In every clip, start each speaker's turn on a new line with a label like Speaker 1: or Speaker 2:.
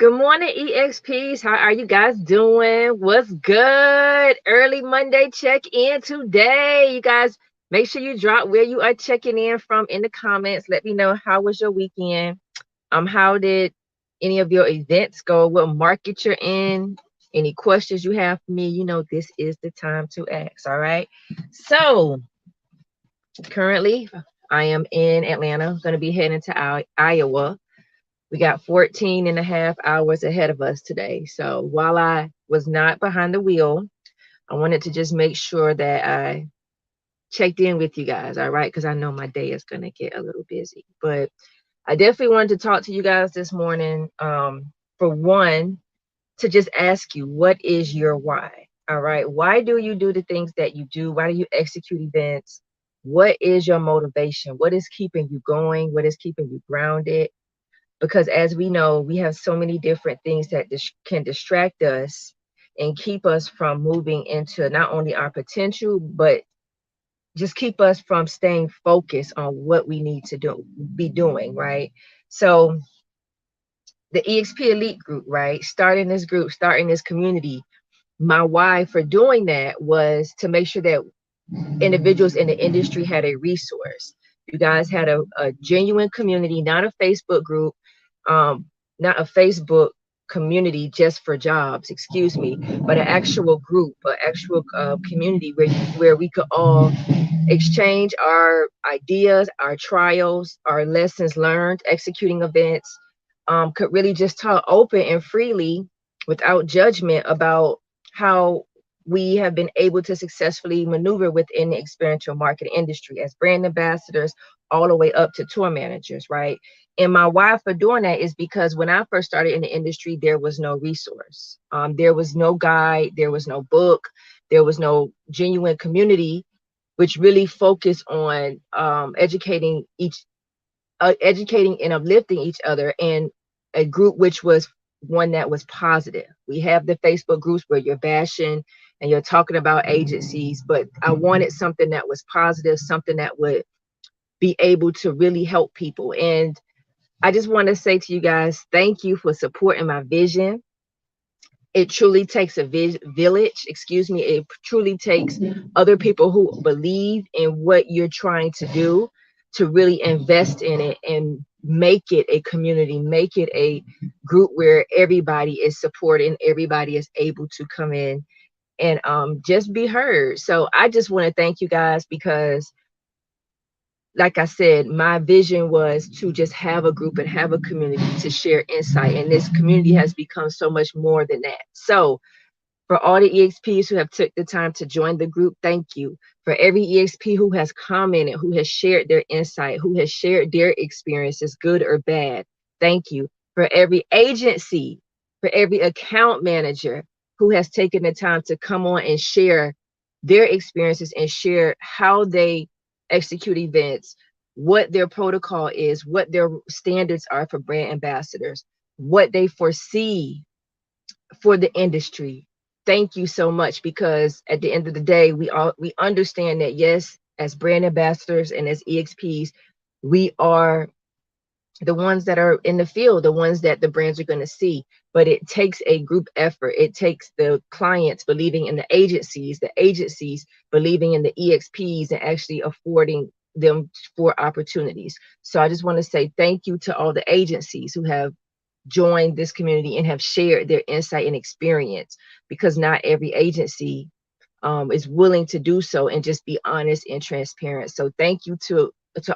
Speaker 1: Good morning, EXPs. How are you guys doing? What's good? Early Monday check in today. You guys, make sure you drop where you are checking in from in the comments. Let me know how was your weekend. How did any of your events go? What market you're in? Any questions you have for me? This is the time to ask. All right. So currently, I am in Atlanta. Going to be heading to Iowa. We got 14 and a half hours ahead of us today. So while I was not behind the wheel, I wanted to just make sure that I checked in with you guys, all right? Because I know my day is going to get a little busy. But I definitely wanted to talk to you guys this morning. For one, to just ask you, what is your why? All right. Why do you do the things that you do? Why do you execute events? What is your motivation? What is keeping you going? What is keeping you grounded? Because as we know, we have so many different things that can distract us and keep us from moving into not only our potential, but just keep us from staying focused on what we need to be doing, right? So the EXP Elite group, right? Starting this group, starting this community, my why for doing that was to make sure that individuals in the industry had a resource. You guys had a genuine community, not a Facebook group, um, not a Facebook community just for jobs, excuse me, but an actual group, an actual community where we could all exchange our ideas, our trials, our lessons learned, executing events, could really just talk open and freely without judgment about how we have been able to successfully maneuver within the experiential marketing industry as brand ambassadors all the way up to tour managers, right? And my why for doing that is because when I first started in the industry, there was no resource. There was no guide, there was no book, there was no genuine community, which really focused on educating and uplifting each other, and a group which was one that was positive. We have the Facebook groups where you're bashing and you're talking about agencies, but I wanted something that was positive, something that would be able to really help people. And I just want to say to you guys, thank you for supporting my vision. It truly takes a village, excuse me. It truly takes other people who believe in what you're trying to do to really invest in it and make it a community, make it a group where everybody is supported, everybody is able to come in and just be heard. So I just want to thank you guys because, like I said, my vision was to just have a group and have a community to share insight. And this community has become so much more than that. So for all the EXPs who have took the time to join the group, thank you. For every EXP who has commented, who has shared their insight, who has shared their experiences, good or bad, thank you. For every agency, for every account manager who has taken the time to come on and share their experiences and share how they execute events, what their protocol is, what their standards are for brand ambassadors, what they foresee for the industry. Thank you so much, because at the end of the day, we understand that, yes, as brand ambassadors and as EXPs, we are the ones that are in the field, the ones that the brands are going to see. But it takes a group effort. It takes the clients believing in the agencies believing in the EXPs and actually affording them for opportunities. So I just want to say thank you to all the agencies who have joined this community and have shared their insight and experience, because not every agency is willing to do so and just be honest and transparent. So thank you to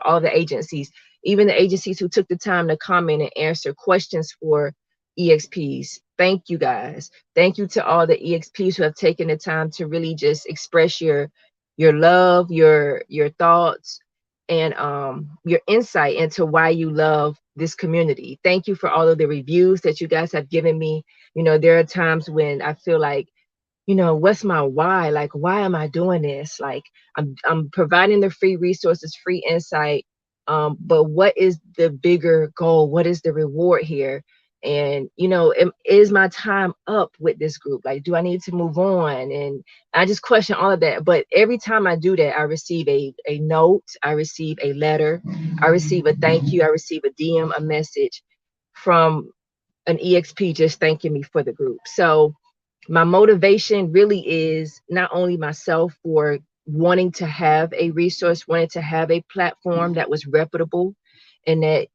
Speaker 1: all the agencies, even the agencies who took the time to comment and answer questions for EXPs. Thank you guys. Thank you to all the EXPs who have taken the time to really just express your love, your thoughts, and your insight into why you love this community. Thank you for all of the reviews that you guys have given me. There are times when I feel like, what's my why? Like, why am I doing this? Like, I'm providing the free resources, free insight. But what is the bigger goal? What is the reward here? And, is my time up with this group? Like, do I need to move on? And I just question all of that. But every time I do that, I receive a note, I receive a letter, I receive a thank you, I receive a DM, a message from an EXP just thanking me for the group. So my motivation really is not only myself for wanting to have a resource, wanting to have a platform that was reputable, and that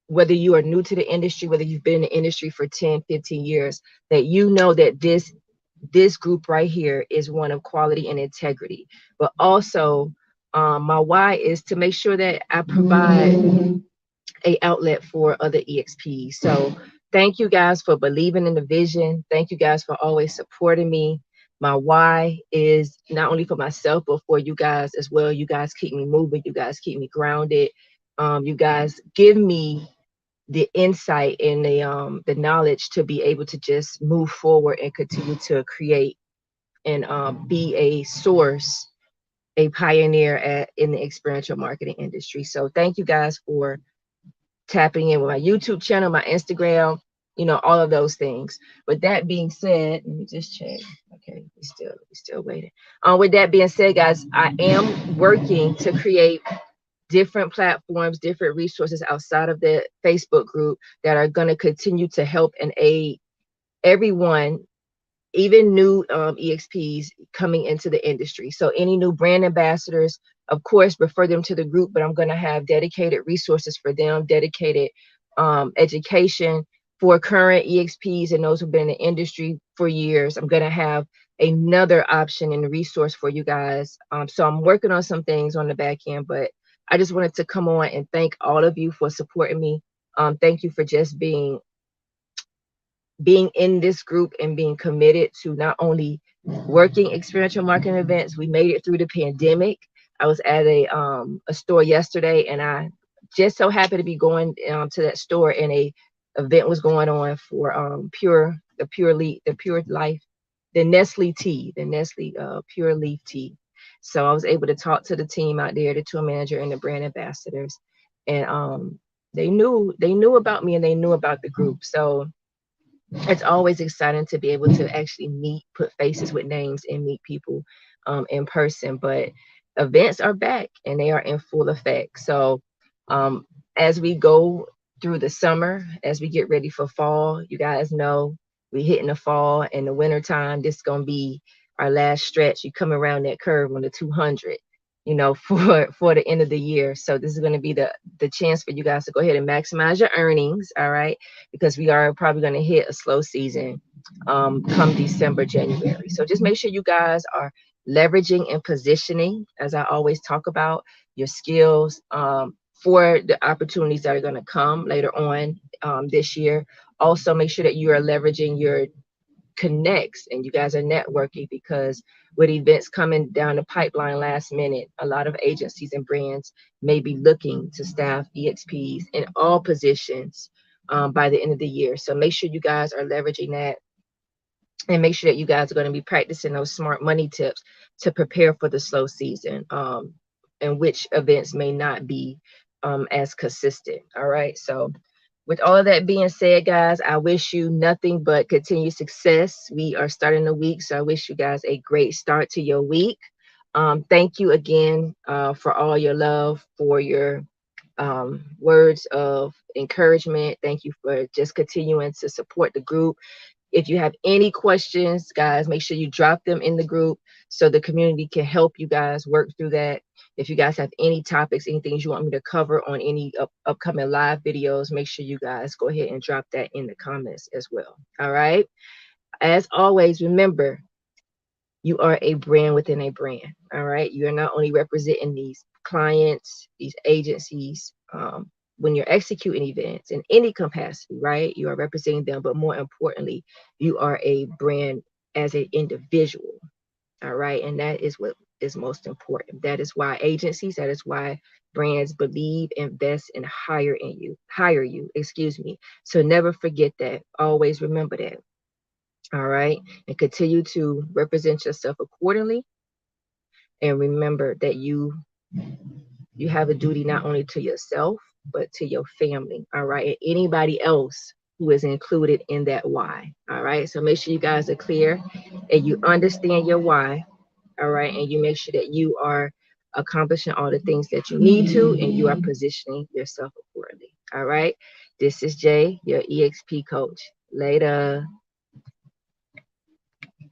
Speaker 1: whether you are new to the industry, whether you've been in the industry for 10, 15 years, that you know that this group right here is one of quality and integrity. But also, my why is to make sure that I provide a outlet for other EXPs. So thank you guys for believing in the vision. Thank you guys for always supporting me. My why is not only for myself, but for you guys as well. You guys keep me moving. You guys keep me grounded. You guys give me the insight and the knowledge to be able to just move forward and continue to create and be a source, a pioneer in the experiential marketing industry. So thank you guys for tapping in with my YouTube channel, my Instagram, all of those things. With that being said, let me just check. Okay, we still waiting. With that being said, guys, I am working to create different platforms, different resources outside of the Facebook group that are going to continue to help and aid everyone, even new EXPs coming into the industry. So any new brand ambassadors, of course, refer them to the group, but I'm going to have dedicated resources for them, dedicated education for current EXPs and those who've been in the industry for years. I'm going to have another option and resource for you guys. So I'm working on some things on the back end, but I just wanted to come on and thank all of you for supporting me. Thank you for just being in this group and being committed to not only working experiential marketing events. We made it through the pandemic. I was at a store yesterday, and I just so happened to be going to that store, and a event was going on for the pure life, the Nestle tea, the Nestle pure leaf tea. So I was able to talk to the team out there, the tour manager and the brand ambassadors, and they knew about me and they knew about the group. So it's always exciting to be able to actually put faces with names and meet people in person. But events are back and they are in full effect. So as we go through the summer, as we get ready for fall, you guys know we hitting the fall and the winter time. This is gonna be our last stretch. You come around that curve on the 200, for the end of the year. So this is going to be the chance for you guys to go ahead and maximize your earnings, all right? Because we are probably going to hit a slow season come December, January. So just make sure you guys are leveraging and positioning, as I always talk about, your skills for the opportunities that are going to come later on this year. Also, make sure that you are leveraging your connects and you guys are networking, because with events coming down the pipeline last minute, a lot of agencies and brands may be looking to staff EXPs in all positions by the end of the year. So make sure you guys are leveraging that, and make sure that you guys are going to be practicing those smart money tips to prepare for the slow season, and which events may not be as consistent. All right. So with all of that being said, guys, I wish you nothing but continued success. We are starting the week, so I wish you guys a great start to your week. Thank you again for all your love, for your words of encouragement. Thank you for just continuing to support the group. If you have any questions, guys, make sure you drop them in the group so the community can help you guys work through that. If you guys have any topics, any things you want me to cover on any upcoming live videos, make sure you guys go ahead and drop that in the comments as well. All right. As always, remember, you are a brand within a brand. All right. You are not only representing these clients, these agencies, when you're executing events in any capacity, right? You are representing them, but more importantly, you are a brand as an individual. All right. And that is what is most important. That is why agencies, that is why brands believe, invest, and hire you, excuse me. So never forget that. Always remember that. All right. And continue to represent yourself accordingly. And remember that you have a duty not only to yourself, but to your family. All right. And anybody else who is included in that why. All right. So make sure you guys are clear and you understand your why. All right. And you make sure that you are accomplishing all the things that you need to, and you are positioning yourself accordingly. All right. This is Jay, your EXP coach. Later.